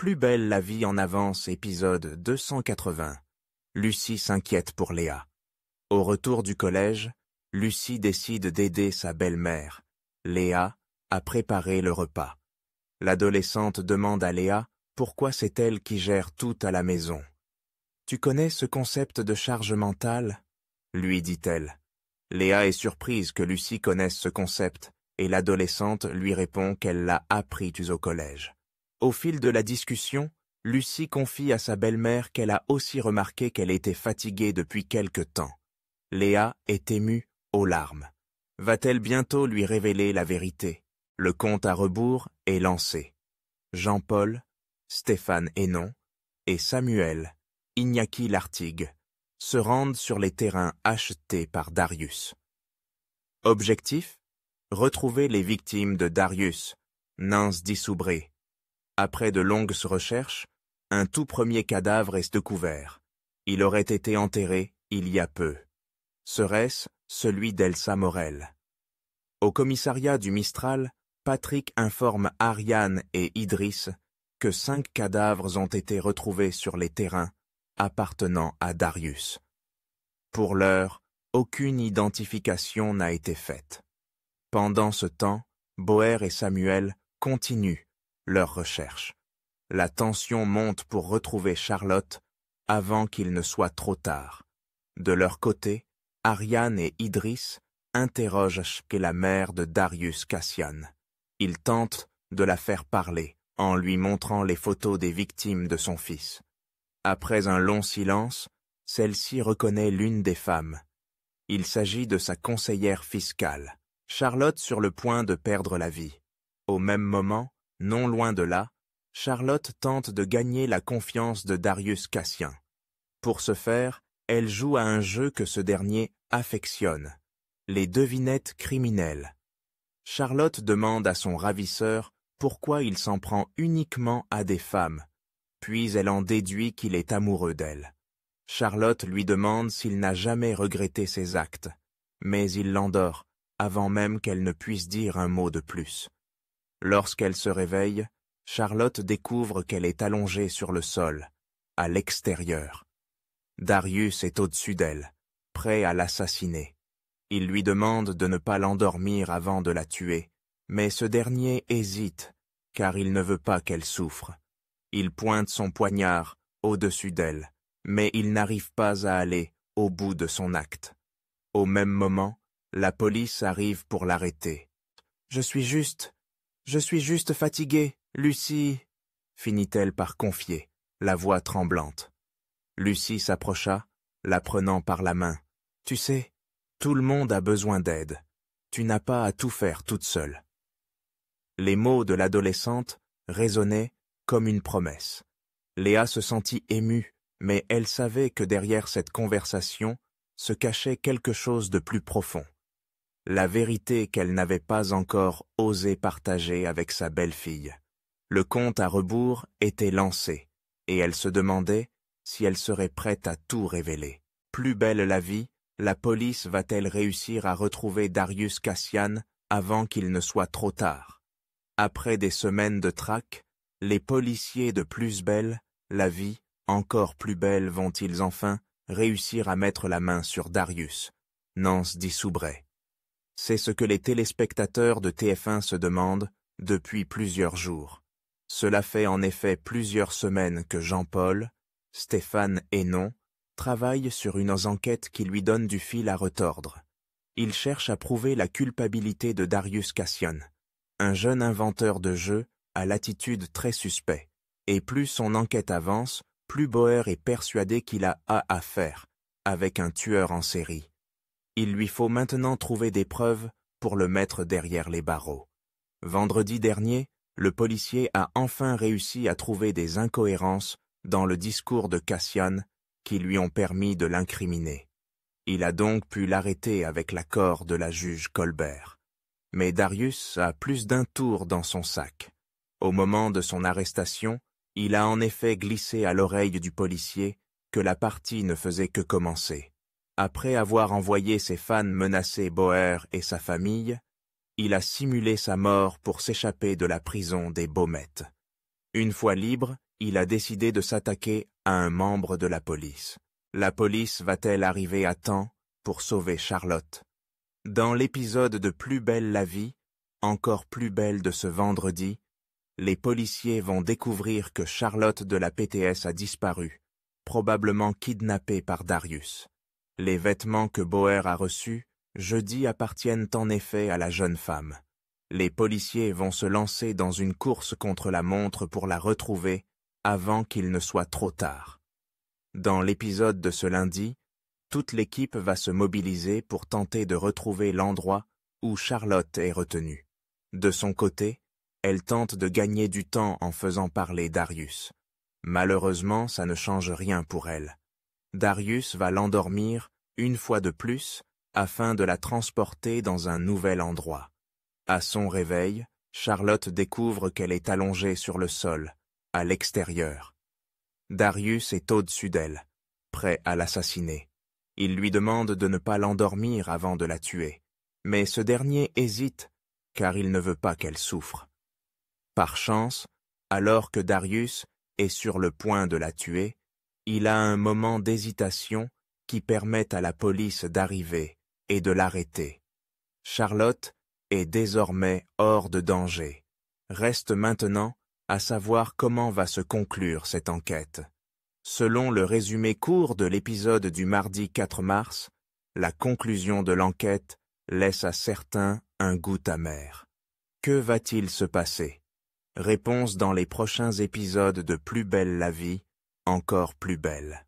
Plus belle la vie en avance, épisode 280. Lucie s'inquiète pour Léa. Au retour du collège, Lucie décide d'aider sa belle-mère, Léa, à préparer le repas. L'adolescente demande à Léa pourquoi c'est elle qui gère tout à la maison. « Tu connais ce concept de charge mentale ?» lui dit-elle. Léa est surprise que Lucie connaisse ce concept et l'adolescente lui répond qu'elle l'a appris au collège. Au fil de la discussion, Lucie confie à sa belle-mère qu'elle a aussi remarqué qu'elle était fatiguée depuis quelque temps. Léa est émue aux larmes. Va-t-elle bientôt lui révéler la vérité? Le compte à rebours est lancé. Jean-Paul, Stéphane Hénon et Samuel, Iñaki Lartigue, se rendent sur les terrains achetés par Darius. Objectif? Retrouver les victimes de Darius, Nance Dissoubré. Après de longues recherches, un tout premier cadavre est découvert. Il aurait été enterré il y a peu. Serait-ce celui d'Elsa Morel? Au commissariat du Mistral, Patrick informe Ariane et Idriss que 5 cadavres ont été retrouvés sur les terrains appartenant à Darius. Pour l'heure, aucune identification n'a été faite. Pendant ce temps, Boer et Samuel continuent leurs recherches. La tension monte pour retrouver Charlotte avant qu'il ne soit trop tard. De leur côté, Ariane et Idriss interrogent la mère de Darius Cassian. Ils tentent de la faire parler en lui montrant les photos des victimes de son fils. Après un long silence, celle-ci reconnaît l'une des femmes. Il s'agit de sa conseillère fiscale, Charlotte, sur le point de perdre la vie. Au même moment, non loin de là, Charlotte tente de gagner la confiance de Darius Cassian. Pour ce faire, elle joue à un jeu que ce dernier affectionne, les devinettes criminelles. Charlotte demande à son ravisseur pourquoi il s'en prend uniquement à des femmes, puis elle en déduit qu'il est amoureux d'elle. Charlotte lui demande s'il n'a jamais regretté ses actes, mais il l'endort avant même qu'elle ne puisse dire un mot de plus. Lorsqu'elle se réveille, Charlotte découvre qu'elle est allongée sur le sol, à l'extérieur. Darius est au-dessus d'elle, prêt à l'assassiner. Il lui demande de ne pas l'endormir avant de la tuer, mais ce dernier hésite, car il ne veut pas qu'elle souffre. Il pointe son poignard au-dessus d'elle, mais il n'arrive pas à aller au bout de son acte. Au même moment, la police arrive pour l'arrêter. « Je suis juste fatiguée, Lucie, » finit-elle par confier, la voix tremblante. Lucie s'approcha, la prenant par la main. « Tu sais, tout le monde a besoin d'aide. Tu n'as pas à tout faire toute seule. » Les mots de l'adolescente résonnaient comme une promesse. Léa se sentit émue, mais elle savait que derrière cette conversation se cachait quelque chose de plus profond. La vérité qu'elle n'avait pas encore osé partager avec sa belle-fille. Le compte à rebours était lancé, et elle se demandait si elle serait prête à tout révéler. Plus belle la vie, la police va-t-elle réussir à retrouver Darius Cassian avant qu'il ne soit trop tard? Après des semaines de traque, les policiers de Plus belle la vie, encore plus belle, vont-ils enfin réussir à mettre la main sur Darius, Nance Dissoubré? C'est ce que les téléspectateurs de TF1 se demandent depuis plusieurs jours. Cela fait en effet plusieurs semaines que Jean-Paul, Stéphane Hénon, travaillent sur une enquête qui lui donne du fil à retordre. Il cherche à prouver la culpabilité de Darius Cassian, un jeune inventeur de jeux à l'attitude très suspect. Et plus son enquête avance, plus Boer est persuadé qu'il a affaire avec un tueur en série. Il lui faut maintenant trouver des preuves pour le mettre derrière les barreaux. Vendredi dernier, le policier a enfin réussi à trouver des incohérences dans le discours de Cassian qui lui ont permis de l'incriminer. Il a donc pu l'arrêter avec l'accord de la juge Colbert. Mais Darius a plus d'un tour dans son sac. Au moment de son arrestation, il a en effet glissé à l'oreille du policier que la partie ne faisait que commencer. Après avoir envoyé ses fans menacer Boer et sa famille, il a simulé sa mort pour s'échapper de la prison des Baumettes. Une fois libre, il a décidé de s'attaquer à un membre de la police. La police va-t-elle arriver à temps pour sauver Charlotte? Dans l'épisode de Plus belle la vie, encore plus belle de ce vendredi, les policiers vont découvrir que Charlotte de la PTS a disparu, probablement kidnappée par Darius. Les vêtements que Bauer a reçus jeudi appartiennent en effet à la jeune femme. Les policiers vont se lancer dans une course contre la montre pour la retrouver avant qu'il ne soit trop tard. Dans l'épisode de ce lundi, toute l'équipe va se mobiliser pour tenter de retrouver l'endroit où Charlotte est retenue. De son côté, elle tente de gagner du temps en faisant parler Darius. Malheureusement, ça ne change rien pour elle. Darius va l'endormir une fois de plus afin de la transporter dans un nouvel endroit. À son réveil, Charlotte découvre qu'elle est allongée sur le sol, à l'extérieur. Darius est au-dessus d'elle, prêt à l'assassiner. Il lui demande de ne pas l'endormir avant de la tuer, mais ce dernier hésite car il ne veut pas qu'elle souffre. Par chance, alors que Darius est sur le point de la tuer, il a un moment d'hésitation qui permet à la police d'arriver et de l'arrêter. Charlotte est désormais hors de danger. Reste maintenant à savoir comment va se conclure cette enquête. Selon le résumé court de l'épisode du mardi 4 mars, la conclusion de l'enquête laisse à certains un goût amer. Que va-t-il se passer? Réponse dans les prochains épisodes de Plus belle la vie, encore plus belle.